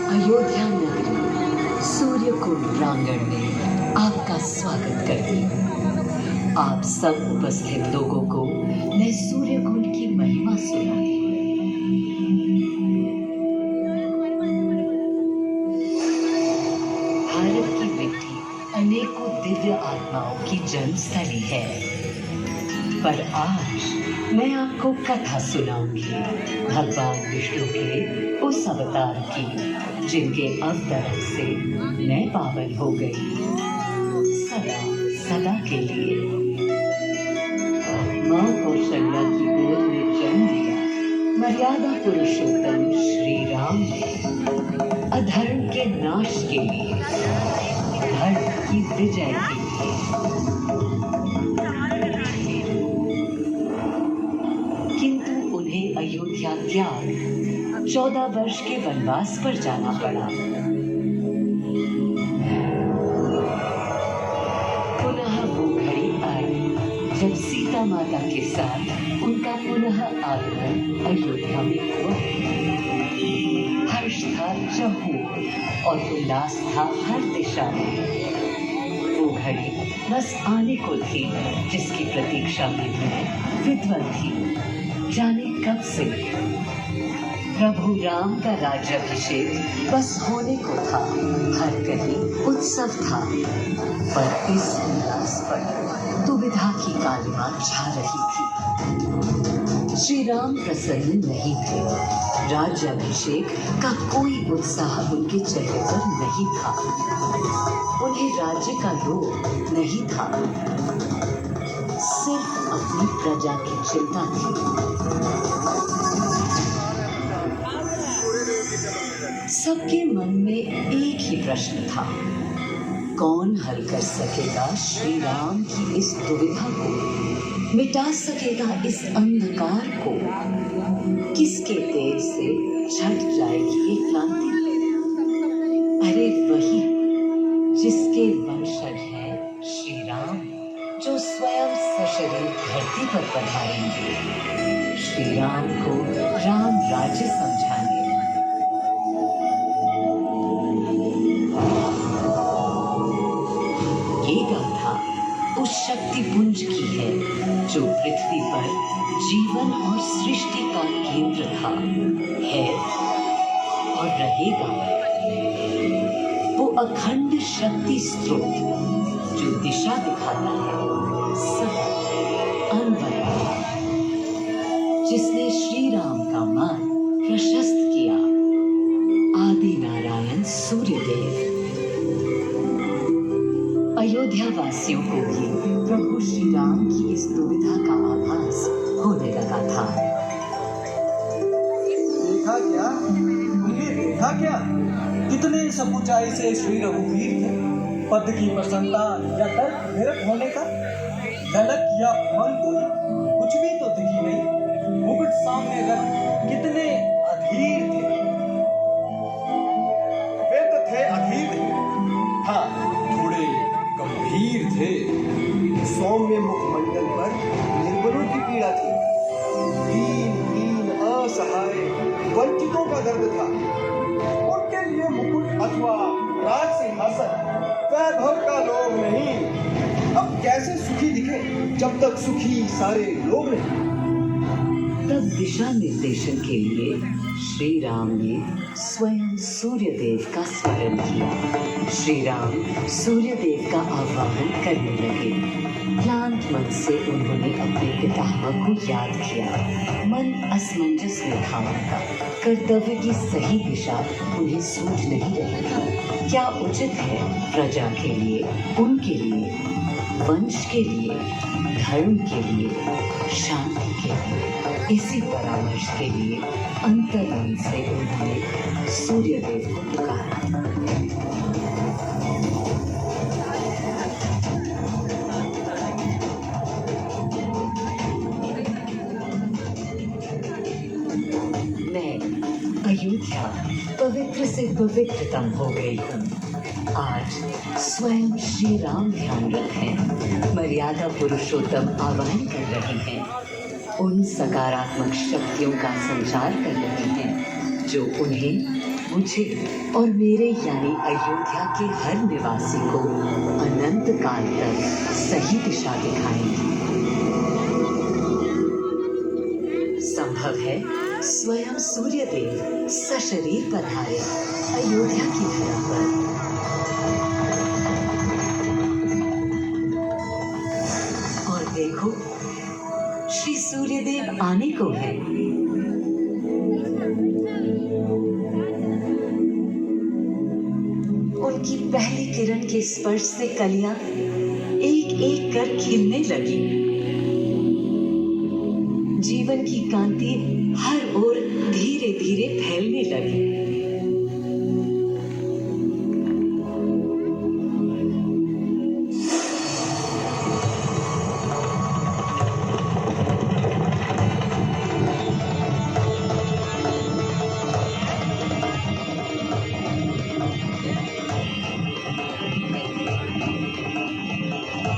अयोध्या नगरी सूर्यकुंड प्रांगण में आपका स्वागत करती हूँ। आप सब उपस्थित लोगों को मैं सूर्यकुंड की महिमा सुनाती हूँ। भारत की मिट्टी अनेकों दिव्य आत्माओं की जन्मस्थली है, पर आज मैं आपको कथा सुनाऊंगी भगवान विष्णु के उस अवतार की, जिनके अवतरण से मैं पावन हो गई सदा सदा के लिए। माँ कौशल्या की गोद में जन्म लिया मर्यादा पुरुषोत्तम श्री राम ने अधर्म के नाश के लिए, धर्म की विजय के लिए। किंतु उन्हें अयोध्या त्याग 14 वर्ष के वनवास पर जाना पड़ा। पुनः वो घड़ी आई जब सीता माता के साथ उनका पुनः आगमन अयोध्या में हुआ। हर्ष था चहुओं और उल्लास था हर दिशा में। वो घड़ी बस आने को थी जिसकी प्रतीक्षा में मैं विद्वान थी, जाने कब से। प्रभु राम का राज्याभिषेक बस होने को था, हर कहीं उत्सव था, पर इस उल्लास पर दुविधा की कालिमा छा रही थी। श्री राम प्रसन्न नहीं थे। राज्याभिषेक का कोई उत्साह उनके चेहरे पर नहीं था। उन्हें राज्य का लोभ नहीं था, सिर्फ अपनी प्रजा की चिंता थी। सबके मन में एक ही प्रश्न था, कौन हल कर सकेगा श्री राम की इस दुविधा को, मिटा सकेगा इस अंधकार को, किसके तेज से छट जाएगी ये क्रांति। अरे वही जिसके वंशज है श्री राम, जो स्वयं सशरीर धरती पर पधारेंगे श्री राम को राम राज्य समझाने। ये गाथा उस शक्ति पुंज की है जो पृथ्वी पर जीवन और सृष्टि का केंद्र था, है और रहेगा। वो अखंड शक्ति स्रोत जो दिशा दिखाता है सदा अनवरत, जिसने श्री राम का मार्ग प्रशस्त किया, आदि नारायण सूर्यदेव। अयोध्या वासियों को भी प्रभु श्री राम की इस दुविधा का आभास होने लगा था। देखा क्या? तुमने देखा क्या? कितने सब ऊंचाई से श्री रघुवीर थे। पद की प्रसन्नता या तर्क निरत होने का झलक या मन कोई कुछ भी तो दिखी नहीं। मुकुट सामने रख कितने अधीर थे। वे तो थे अधीर, हाँ थोड़े गंभीर थे। सौम्य मुखमंडल पर निर्बलों की पीड़ा थी। दीन असहाय वंचितों का दर्द था। उनके लिए मुकुट अथवा राज सिंहासन वैभव का लोभ नहीं। अब कैसे सुखी दिखे जब तक सुखी सारे लोग नहीं। तब दिशा निर्देशन के लिए श्री राम ने स्वयं सूर्यदेव का स्मरण किया। श्री राम सूर्यदेव का आह्वान करने लगे। क्लांत मन से उन्होंने अपने पितामह को याद किया। मन असमंजस में था उनका। कर्तव्य की सही दिशा उन्हें सूझ नहीं रही। क्या उचित है प्रजा के लिए, उनके लिए, वंश के लिए, धर्म के लिए, शांति के लिए। इसी परामर्श के लिए अंतर्मन से उन्होंने सूर्यदेव को पुकारा। मैं अयोध्या पवित्र से पवित्रतम हो गई हूँ। आज स्वयं श्री राम ध्यान रखें, मर्यादा पुरुषोत्तम आह्वान कर रहे हैं। उन सकारात्मक शक्तियों का संचार कर रहे हैं जो उन्हें मुझे और मेरे यानी अयोध्या के हर निवासी को अनंत काल तक सही दिशा दिखाएंगी। संभव है स्वयं सूर्यदेव सशरीर पधारे अयोध्या की धरा पर। और देखो, श्री सूर्यदेव आने को है। उनकी पहली किरण के स्पर्श से कलियां एक एक कर खिलने लगी। जीवन की कांति हर ओर धीरे धीरे फैलने लगी।